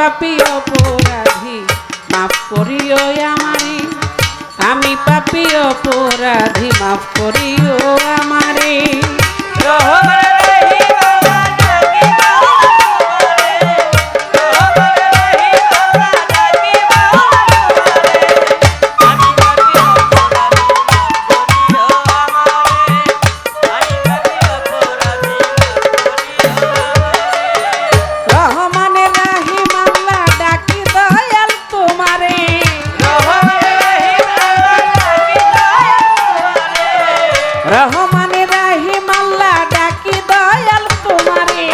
পাপী অপরাধী মাফ করিও আমারে, আমি পাপী অপরাধী মাফ করিও আমারে। রহমানে রাহিম আল্লাহ ডাকি দয়াল তোমারে,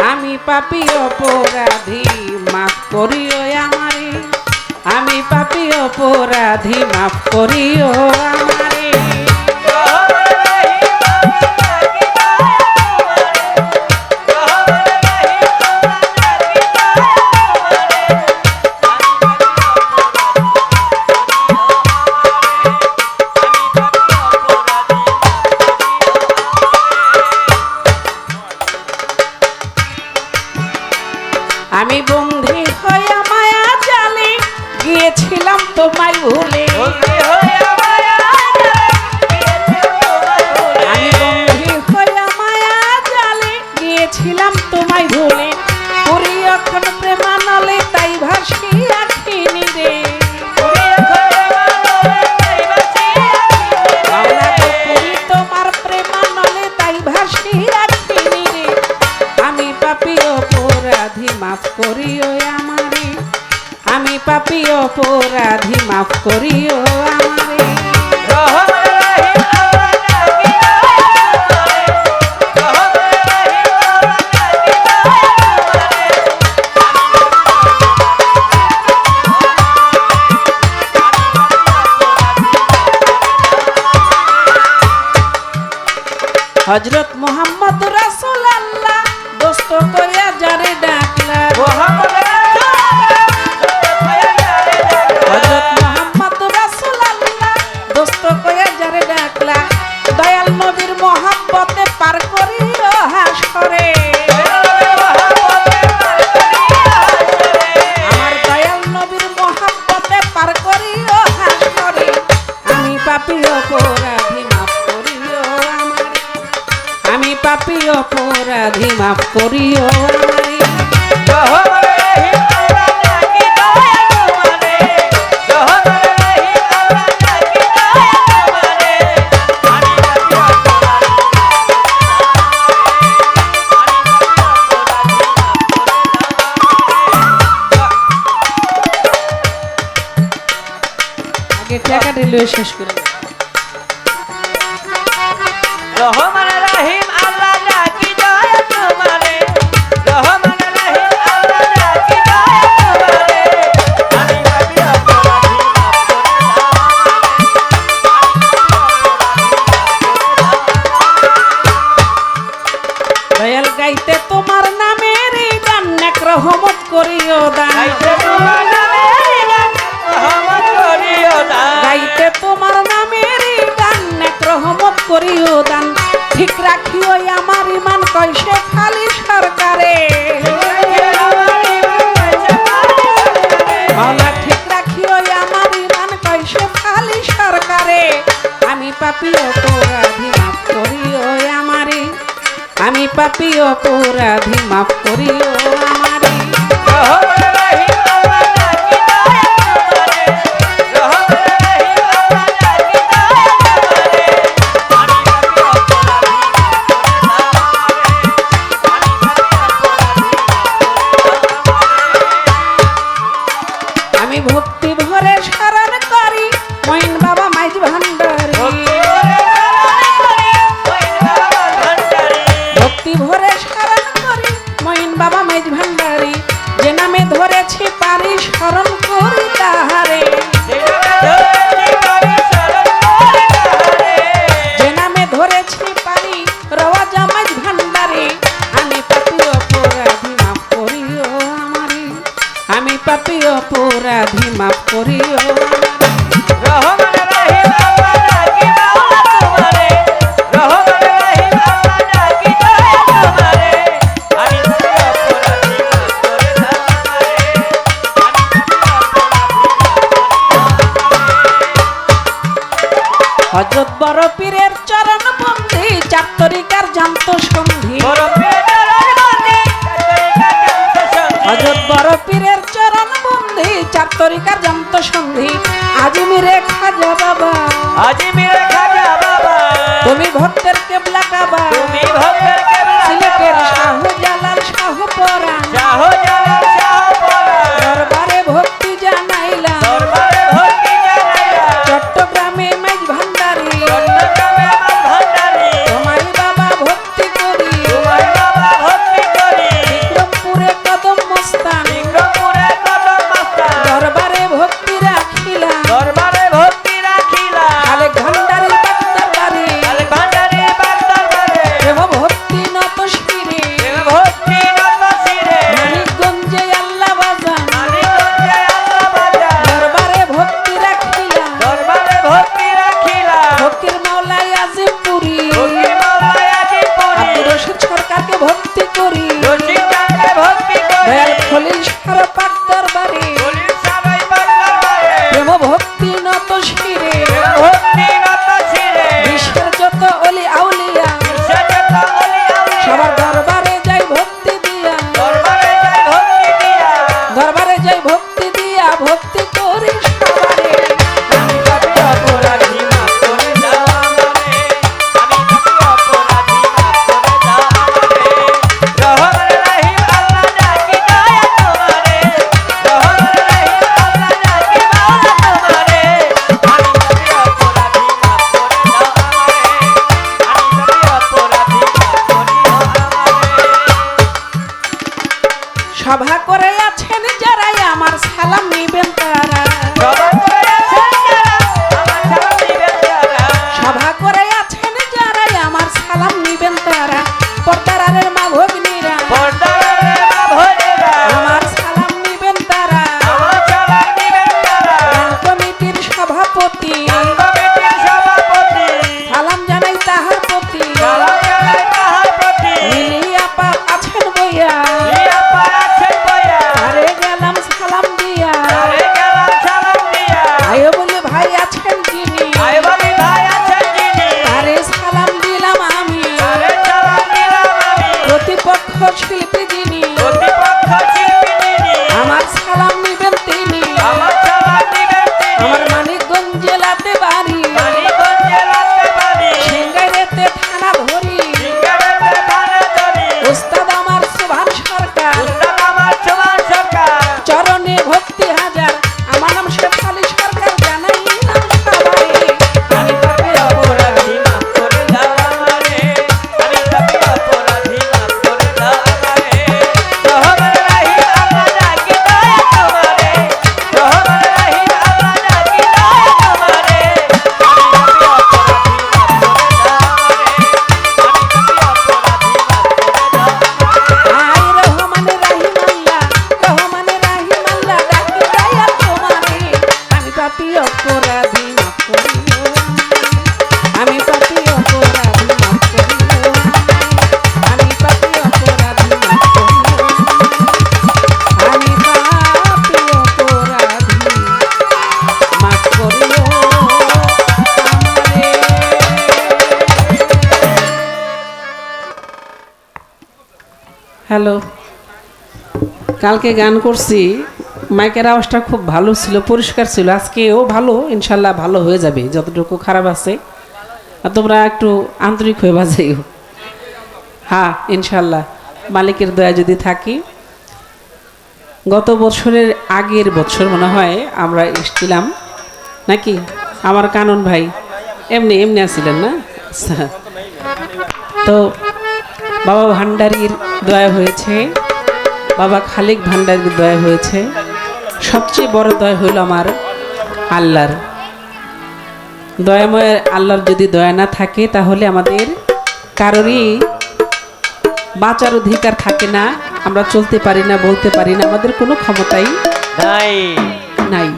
আমি পাপী অপরাধী মাফ করিও আমারে, আমি পাপী অপরাধী মাফ করিও আমারে। আমি বন্ধি হইয়া মায়া জালে গিয়েছিলাম তোমায় ভুলে, আমি বন্ধি হইয়া মায়া জালে গিয়েছিলাম তোমায় ভুলে, পুরি এখন প্রেমানলে তাই ভাসি আখিনি রে, পুরি তোমার প্রেমানলে তাই ভাসি আখিনি রে, আমি পাপী অপরাধী মাফ করিও আমারে, আমি পাপী অপরাধী মাফ করিও আমারে। হযরত মুহাম্মদ রাসূলুল্লাহ দোস্ত কইয়া যারে ডাকলা, হযরত মুহাম্মদ রাসূলুল্লাহ দোস্ত কইয়া যারে ডাকলা, দয়াল নবীর মহব্বতে পার করিও হাসরে, আমার দয়াল নবীর মহব্বতে পার করিও হাসরে, আমি পাপী অপরাধী মাফ করিও আমারে, আমি পাপী অপরাধী মাফ করিও আমারে। আগে টাকা দিলে শেষ করে রহমান রাহিম আল্লাহ ডাকি দয়া তোমারে, রহমান রাহিম আল্লাহ ডাকি দয়া তোমারে, আমি পাপী অপরাধী মাফ করে দাও। দয়াল গাইতে তোমার নামের গান নেক রহমত করিও দান, গাইতে তোমার নামের গান নেক রহমত করিও দান, ঠিক রাখিও আমার ইমান কইছে খালি সরকারে, মাওলা ঠিক রাখিও আমার ইমান কইছে খালি সরকারে, আমি পাপী অপরাধী মাফ করিও আমারে, আমি পাপী অপরাধী মাফ করিও আমারে। আমি ভক্তি ভরে স্মরণ করি মঈন বাবা মাইজ ভান্ডারী, ভক্তি ভরে স্মরণ করি মঈন বাবা মাইজ ভান্ডারী, যে নামে ধরেছি পারি স্মরণ করি তাহারে, যে নামে ধরেছি পারি রওয়াজা মাইজ ভান্ডারী, আমি পাপী অপরাধী মাফ করিও আমারে, আমি পাপী অপরাধী মাফ করিও আমারে। রহমান রাহিম আল্লাহ ডাকি দয়া তোমারে, রহমান রাহিম আল্লাহ ডাকি দয়া তোমারে, আমি পাপী অপরাধী মাফ করে দাও আমারে। সন্ধি আজমিরে খাজা বাবা আজমিরে খাজা বাবা তুমি ভক্তের কেবলা কাবা তুমি ভক্তের কেবলা সিলেটের শাহজালাল শাহপরাণ শাহজালাল শাহপরাণ দরবারে ভক্তি জানাইলাম দরবারে ভক্তি জানাইলা চট্টগ্রামে মাইজ ভান্ডারী চট্টগ্রামে আমার ভান্ডারী তোমারই বাবা ভক্তি করি তোমার বাবা ভক্তি করি বিক্রমপুরে কদম মস্তান বিক্রমপুরে কদম মস্তান দরবারে ভক্তি রাখিলাম দরবারে ভক্তি রাখিলা খালে ভান্ডারী দরবারে কাল ভান্ডারী বাগ দরবারে প্রেম ভক্তি নত শিরে দেব ভক্তি নত শিরে মানিকগঞ্জে আল্লাহ বাজান মানিকগঞ্জে আল্লাহ বাজার দরবারে ভক্তি রাখিলাম দরবারে ভক্তি রাখিলা ফকির মাওলাই আজিমপুরি ফকির মাওলায় আজিমপুরি আব্দুর রশিদ সরকারকে ভক্তি করি রশিদ খানকে ভক্তি করি দয়াল খলিল শাহর পাক দরবারে পুলিশ সবাই বাগ দরবারে প্রেম ভক্তি নত শিরে দেব ভক্তি নত শিরে বিশ্বের যত অলি আউলিয়া সজত অলি আউলিয়া সবার দরবারে যাই ভক্তি দিয়া দরবারে যাই ভক্তি দিয়া দরবারে যাই ভক্তি দিয়া ভক্তি করি সবারে আমি পাপী অপরাধী মাফ করে দাও আমারে আমি পাপী অপরাধী মাফ করে দাও আমারে রহমান রহিম আল্লাহ ডাকি দয়া তোমারে রহমান রহিম আল্লাহ ডাকি মাওলা তোমারে আমি পাপী অপরাধী মাফ করে দাও আমারে আমি পাপী অপরাধী মাফ করে দাও আমারে সভা করে আছেন যারাই আমার সালাম নিবেন তারা সবাই করে আছেন যারা আমার সালাম দিবেন যারা সভা করে আছেন যারাই আমার সালাম নিবেন তারা পর্দারের মা ভগ্নীরা পর্দারে মা ভোলেরা আমার সালাম নিবেন তারা আমার সালাম দিবেন তারা গান কমিটির সভাপতি কমিটির সভাপতি সালাম জানাই তাহার প্রতি সালাম জানাই তাহার প্রতি মিলি আপা আছেন বইয়া ইয়া পারাছেন বয়া আরে গেলাম সালাম দিয়া আরে গেলাম সালাম দিয়া আয়ো বলে ভাই আছেন যিনি আয় বলি ভাই আছেন যিনি আরে সালাম দিলাম আমি আরে সালাম দিলাম আমি প্রতিপক্ষ শিল্পী যিনি প্রতিপক্ষ শিল্পী যিনি আমার সালাম নিবেন তিনি আমার সালাম দিবেন তিনি আমার মানিকগঞ্জ জেলাতে বাড়ি মানিকগঞ্জ জেলাতে বাড়ি সিঙ্গাইরেতে থানা ধরি সিঙ্গারেতে থানা ধরি উস্তাদ আমার সুভান সরকার উস্তাদ আমার সুভান সরকার চরণে ভক্তি হাজার আমার নাম শেফালি সরকার জানাই নাম সবাই আমি পাপী অপরাধী মাফ করে দাও আমারে আমি পাপী অপরাধী মাফ করে দাও আমারে রহমান রহিম আল্লাহ ডাকি দয়া তোমারে রহমান রহিম আল্লাহ ডাকি দয়া তোমারে আমি পাপী অপরাধী মাফ করে দাও আমারে আমি পাপী অপরাধী মাফ করে দাও আমারে আই রহমানে রাহিম আল্লাহ রহমানে রাহিম আল্লাহ ডাকি দয়া তোমারে আমি পাপী অপরাধী মাফ করিও আমি পাপী অপরাধী মাফ করিও আমি পাপী অপরাধী মাফ করিও আমি পাপী অপরাধী মাফ করিও আমারে হ্যালো কালকে গান করছি মাইকের আওয়াজটা খুব ভালো ছিল পরিষ্কার ছিল আজকেও ভালো ইনশাল্লাহ ভালো হয়ে যাবে যতটুকু খারাপ আছে আর তোমরা একটু আন্তরিক হয়ে বাজাইও হ্যাঁ ইনশাল্লাহ মালিকের দয়া যদি থাকি গত বছরের আগের বছর মনে হয় আমরা এসেছিলাম নাকি আমার কানন ভাই এমনি এমনি আসছিলেন না আচ্ছা। তো বাবা ভান্ডারীর দয়া হয়েছে বাবা খালিক ভান্ডারীর দয়া হয়েছে সবচেয়ে বড় দয়া হইল আমার আল্লাহর দয়াময় আল্লাহর যদি দয়া না থাকে তাহলে আমাদের কারোরই বাঁচার অধিকার থাকে না আমরা চলতে পারি না বলতে পারি না আমাদের কোনো ক্ষমতাই নাই নাই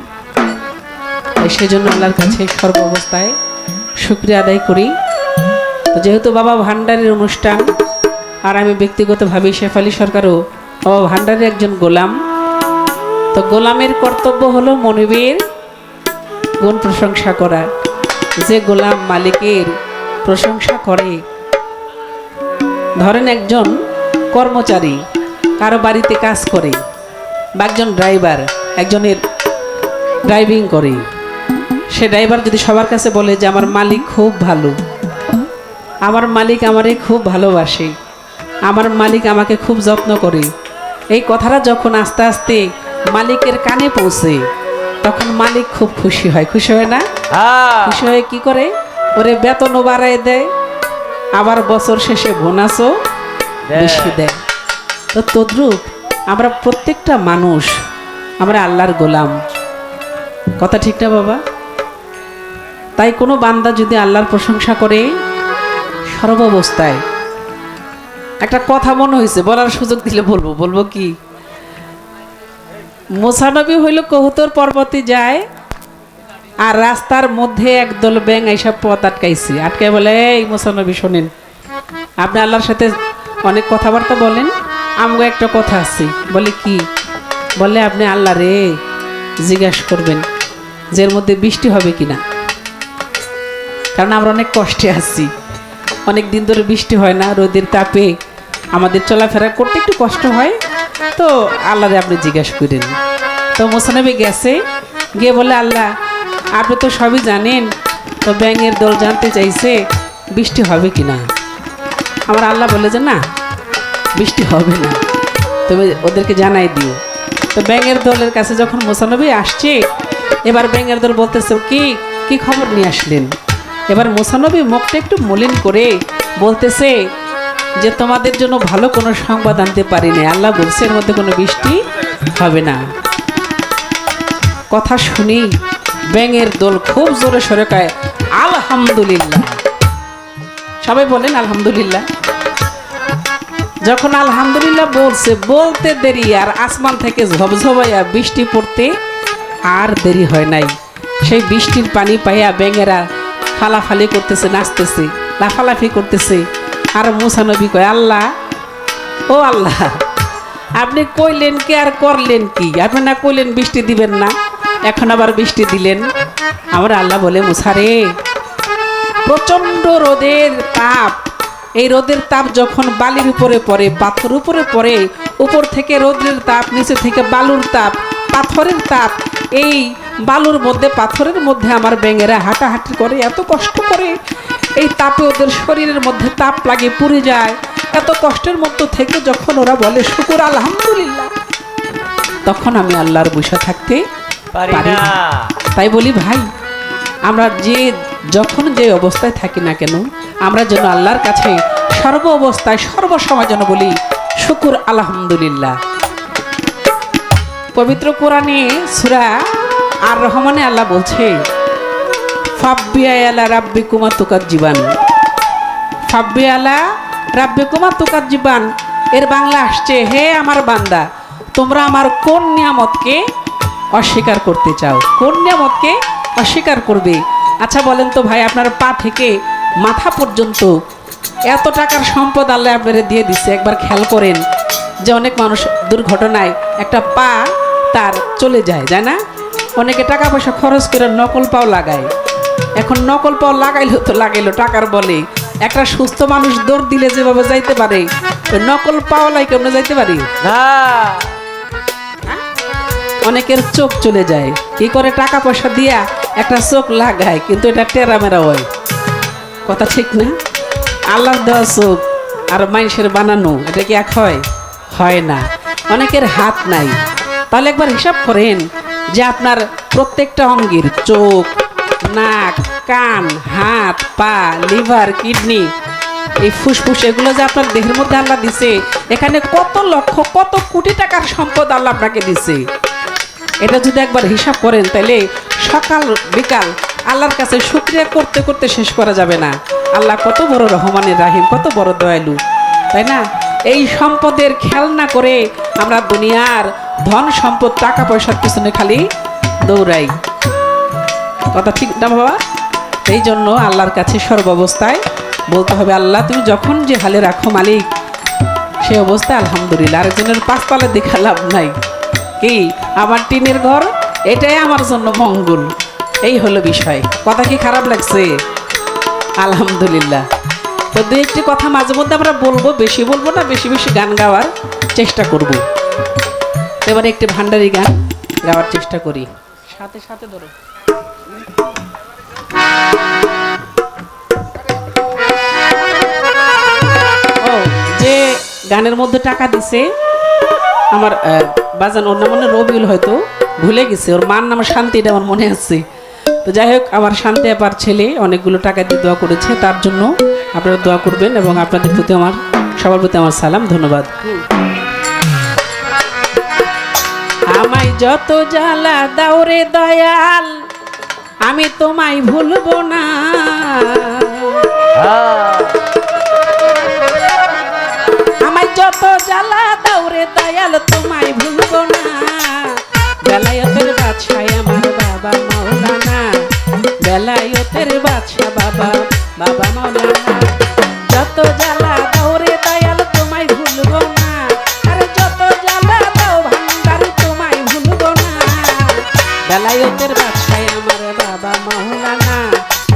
তাই সেজন্য আল্লাহর কাছে সর্ব অবস্থায় শুকরিয়া আদায় করি তো যেহেতু বাবা ভান্ডারের অনুষ্ঠান আর আমি ব্যক্তিগতভাবে শেফালি সরকারও বাবা ভান্ডারের একজন গোলাম তো গোলামের কর্তব্য হলো মনিবের গুণ প্রশংসা করা যে গোলাম মালিকের প্রশংসা করে ধরেন একজন কর্মচারী কারো বাড়িতে কাজ করে বা একজন ড্রাইভার একজনের ড্রাইভিং করি, সে ড্রাইভার যদি সবার কাছে বলে যে আমার মালিক খুব ভালো, আমার মালিক আমারে খুব ভালোবাসে, আমার মালিক আমাকে খুব যত্ন করে, এই কথাটা যখন আস্তে আস্তে মালিকের কানে পৌঁছে, তখন মালিক খুব খুশি হয়। খুশি হয় না? হ্যাঁ খুশি হয়ে কি করে? ওরে বেতনও বাড়ায় দেয়, আবার বছর শেষে বোনাসও বেশি দেয়। তো তদ্রূপ আমরা প্রত্যেকটা মানুষ, আমরা আল্লাহর গোলাম। কথা ঠিক না বাবা? তাই কোনো বান্দা যদি আল্লাহর প্রশংসা করে সর্বাবস্থায়, একটা কথা মনে হয়েছে, বলার সুযোগ দিলে বলবো। বলবো কি? মুসা নবী হইল কহুতর পর্বতে যায়, আর রাস্তার মধ্যে একদল ব্যাঙ এইসব পথ আটকাইছে। আটকাই বলে, এই মুসা নবী শোনেন, আপনি আল্লাহর সাথে অনেক কথাবার্তা বলেন, আমগো একটা কথা আছে। বলে কি? বলে আপনি আল্লাহ রে জিজ্ঞাসা করবেন যে এর মধ্যে বৃষ্টি হবে কিনা, কারণ আমরা অনেক কষ্টে আছি, অনেক দিন ধরে বৃষ্টি হয় না, রোদের তাপে আমাদের চলাফেরা করতে একটু কষ্ট হয়, তো আল্লাহরে আপনি জিজ্ঞাসা করেন। তো মুসা নবী গেছে, গিয়ে বলে আল্লাহ আপনি তো সবই জানেন, তো ব্যাঙের দল জানতে চাইছে বৃষ্টি হবে কিনা। আমার আল্লাহ বলে যে না, বৃষ্টি হবে না, তুমি ওদেরকে জানাই দিও। তো ব্যাঙের দলের কাছে যখন মুসা নবী আসছে, এবার ব্যাঙের দল বলতেছে কি কি খবর নিয়ে আসলেন। এবার মুসা নবী মুখটা একটু মলিন করে বলতেছে যে তোমাদের জন্য ভালো কোনো সংবাদ আনতে পারিনি, আল্লাহ বলছে এর মধ্যে কোনো বৃষ্টি হবে না। কথা শুনি ব্যাঙের দল খুব জোরে সরে কয় আলহামদুলিল্লাহ। সবাই বলেন আলহামদুলিল্লাহ। যখন আলহামদুলিল্লাহ বলছে, বলতে দেরি আর আসমান থেকে ঝবঝবাইয়া বৃষ্টি পড়তে আর দেরি হয় নাই। সেই বৃষ্টির পানি পাইয়া ব্যাঙেরা ফালাফালি করতেছে, নাচতেছে, লাফালাফি করতেছে। আর মুসা নবী কয় আল্লাহ, ও আল্লাহ, আপনি কইলেন কি আর করলেন কি? আপনি না কইলেন বৃষ্টি দিবেন না, এখন আবার বৃষ্টি দিলেন। আমার আল্লাহ বলে মুসা রে, প্রচন্ড রোদের তাপ, এই রোদের তাপ যখন বালির উপরে পড়ে, পাথর উপরে পড়ে, উপর থেকে রোদের তাপ, নিচে থেকে বালুর তাপ, পাথরের তাপ, এই বালুর মধ্যে পাথরের মধ্যে আমার ব্যাঙেরা হাঁটাহাঁটি করে, এত কষ্ট করে, এই তাপে ওদের শরীরের মধ্যে তাপ লাগে, পুড়ে যায়। এত কষ্টের মধ্যে থেকে যখন ওরা বলে শুকুর আলহামদুলিল্লাহ, তখন আমি আল্লাহর বসে থাকতে পারি না। তাই বলি ভাই, আমরা যে যখন যে অবস্থায় থাকি না কেন, আমরা যেন আল্লাহর কাছে সর্ব অবস্থায় সর্বসময় যেন বলি শুকুর আলহামদুলিল্লাহ। পবিত্র কোরআনে সূরা আর রহমানে আল্লাহ বলছে ফাব্বিয়া আলা রাব্বিকুমা তুকাজ্জিবান, ফাব্বিয়া আলা রাব্বিকুমা তুকাজ্জিবান, এর বাংলা আসছে হে আমার বান্দা, তোমরা আমার কোন নিয়ামতকে অস্বীকার করতে চাও? কোন নিয়ামতকে অস্বীকার করবে? আচ্ছা বলেন তো ভাই, আপনার পা থেকে মাথা পর্যন্ত এত টাকার সম্পদ আল্লাহ আপনারা দিয়ে দিচ্ছে। একবার খেয়াল করেন যে অনেক মানুষ দুর্ঘটনায় একটা পা তার চলে যায়, যায় না? অনেকে টাকা পয়সা খরচ করে নকল পাও লাগায়। এখন নকল পাও লাগাইলো তো লাগাইলো টাকার বলে, একটা সুস্থ মানুষ দৌড় দিলে যেভাবে যাইতে পারে, ওই নকল পাও লাই কেমন যাইতে পারি না। অনেকের চোখ চলে যায়, কি করে টাকা পয়সা দিয়া একটা চোখ লাগায়, কিন্তু এটা টেরামেরা হয়। কথা ঠিক না? আল্লাহর দেওয়া চোখ আর মানুষের বানানো, এটা কি এক হয়? হয় না। অনেকের হাত নাই, তাহলে একবার হিসাব করেন যে আপনার প্রত্যেকটা অঙ্গের চোখ, নাক, কান, হাত, পা, লিভার, কিডনি, এই ফুসফুস, এগুলো যে আপনার দেহের মধ্যে আল্লাহ দিছে, এখানে কত লক্ষ কত কোটি টাকার সম্পদ আল্লাহ আপনাকে দিছে। এটা যদি একবার হিসাব করেন, তাহলে সকাল বিকাল আল্লাহর কাছে শুকরিয়া করতে করতে শেষ করা যাবে না। আল্লাহ কত বড় রহমানের রাহিম, কত বড় দয়ালু, তাই না? এই সম্পদের খেয়াল না করে আমরা দুনিয়ার ধন সম্পদ টাকা পয়সার পিছনে খালি দৌড়াই। কথা ঠিক না বাবা? এই জন্য আল্লাহর কাছে সর্বাবস্থায় বলতে হবে আল্লাহ তুমি যখন যে হালে রাখো মালিক, সে অবস্থায় আলহামদুলিল্লাহ। আরেকজনের পাঁচতলা দেখা লাভ নাই, কি আমার টিনের ঘর, এটাই আমার জন্য মঙ্গল, এই হলো বিষয়। কথা কি খারাপ লাগছে? আলহামদুলিল্লাহ। তো দু একটি কথা মাঝে মধ্যে আমরা বলবো, বেশি বলবো না, বেশি বেশি গান গাওয়ার চেষ্টা করব। এবারে একটি ভান্ডারি গান গাওয়ার চেষ্টা করি। সাথে সাথে ধরো। ও যে গানের মধ্যে টাকা দিছে আমার বাজান, ওর নাম মনে হয় রবিউল, হয়তো ভুলে গেছে, ওর মার নাম শান্তি, এটা আমার মনে আছে। তো যাই হোক, আমার শান্তি আপার ছেলে অনেকগুলো টাকা দিয়ে দোয়া করেছে, তার জন্য আপনারা দোয়া করবেন এবং আপনাদের প্রতি আমার সবার প্রতি আমার সালাম, ধন্যবাদ। আমায় যত জ্বালা দাও রে দয়াল, আমি তোমায় ভুলবো না। আমায় যত জ্বালা দাও রে দয়াল, তোমায় ভুলবো না। বেলায়েতের বাদশা আমার বাবা মাওলানা, বেলায়েতের বাদশা বাবা বাবা মাওলানা। যত জ্বালা দাও রে দয়াল, তোমায় ভুলবো না। আরে যত জ্বালা দাও ভান্ডারি, তোমায় ভুলবো না। বেলায়েতের বাদশা আমার বাবা মাওলানা,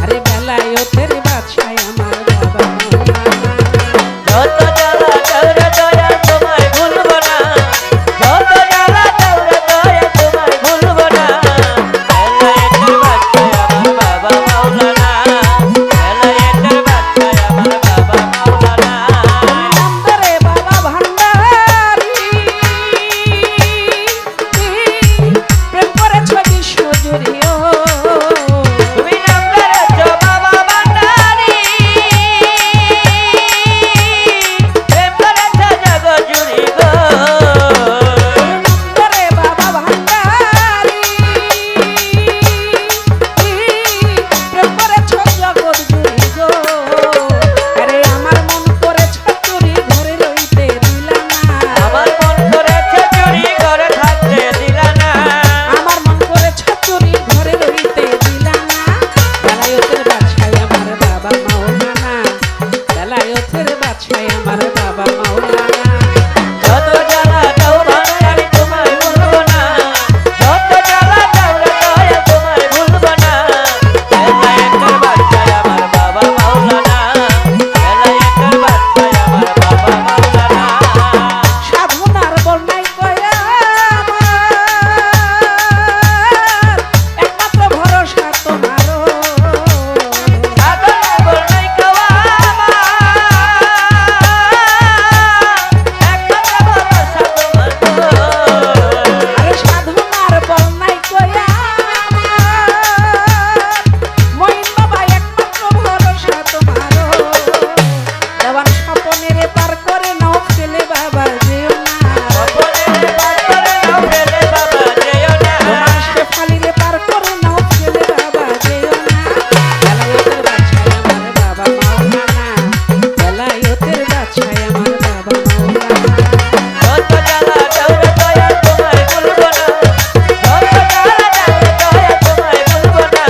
আরে বেলায়েতের বাদশা আমার বাবা মাওলানা। যত জ্বালা দাও রে দয়াল, তোমায় ভুলবো না। যত জ্বালা দাও রে দয়াল, তোমায় ভুলবো না। বেলায়েতের বাদশা আমার বাবা মাওলানা, বেলায়েতের বাদশা আমার বাবা মাওলানা। নামদারে বাবা ভান্ডারি, প্রেম করেছ বিশ্বজুড়ে ও। তুমি নাম ধরেছো বাবা ভান্ডারী, প্রেম করেছো জগৎ জুড়ে গো। নামদারে বাবা ভান্ডারি, প্রেম করেছ জগৎ জুড়ে গো। আরে আমার মন করেছ চুরি, ঘরে রইতে দিলা না। আমার মন করেছে চুরি করে থাকতে দিলা না। আমার মন করেছ চুরি, ঘরে রইতে দিলা না। বেলায়েতের বাদশায় আমার বাবা মাওলানা, বেলায়েতের বাদশায় আমার বাবা মাওলানা। যত জ্বালা দাও ভান্ডারী, তোমায় ভুলবো না। যত জ্বালা দাও রে দয়াল, তোমায় ভুলবো না। বেলায়েতের বাদশা আমার বাবা মাওলানা, বেলায়েতের বাদশা আমার বাবা মাওলানা। সাধনার বন্যায় কয়া আমার, একমাত্র ভরসা তোমারও। সাধনা বলনাই খাওয়া আমার, একমাত্র ভরসা তোমার গো। আরে সাধনার বন্যায় কয়া আমার, মহিন বাবা একমাত্র ভরসা তোমারও। দেওয়ান স্বপনের পার করে নাও ফেলে বাবা যেও না। স্বপনের পার করে নাও ফেলে বাবা যেও না। তোমার শেফালিরে পার করে নাও ফেলে বাবা যেও না। বেলায়েতের বাদশায় আমার বাবা মাওলানা, বেলায়েতের বাদশায় আমার বাবা মাওলানা। যত জ্বালা দাও রে দয়াল, তোমায় ভুলবো না। যত জ্বালা দাও রে দয়াল, তোমায় ভুলবো না।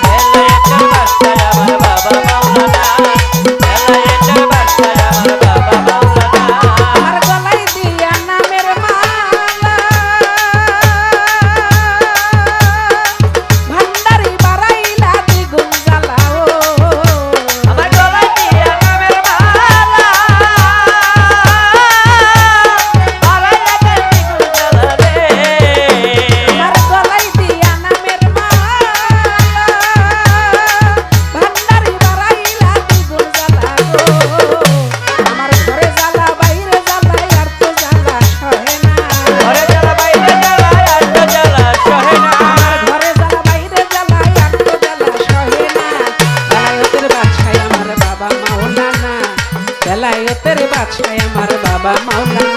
বেলায়েতের বাদশা আমার বাবা মাওলানা, বেলায়েতের বাদশা আমার বাবা মাওলানা। আমার গলায় দিয়া নামের মালা, ভান্ডারি বাড়াইলা দ্বিগুণ জ্বালা ও। আমার গলায় দিয়া নামের মালা, বাড়াই লাগে দ্বিগুণ জ্বালা রে। আমার গলায় দিয়া নামের মালা, ভান্ডারি বাড়াইলা দ্বিগুণ জ্বালা ও। আমার ঘরে জ্বালা বাইরে জ্বালা, আর তো জ্বালা সহে না। ঘরে জ্বালা বাইরে জ্বালা, আর তো জ্বালা সহে না। আমার ঘরে জ্বালা বাইরে জ্বালা, আর তো জ্বালা সহে না। বেলায়েতের বাদশায় আমার বাবা মাওলানা, বেলায়েতের বাদশায় আমার বাবা মাওলানা।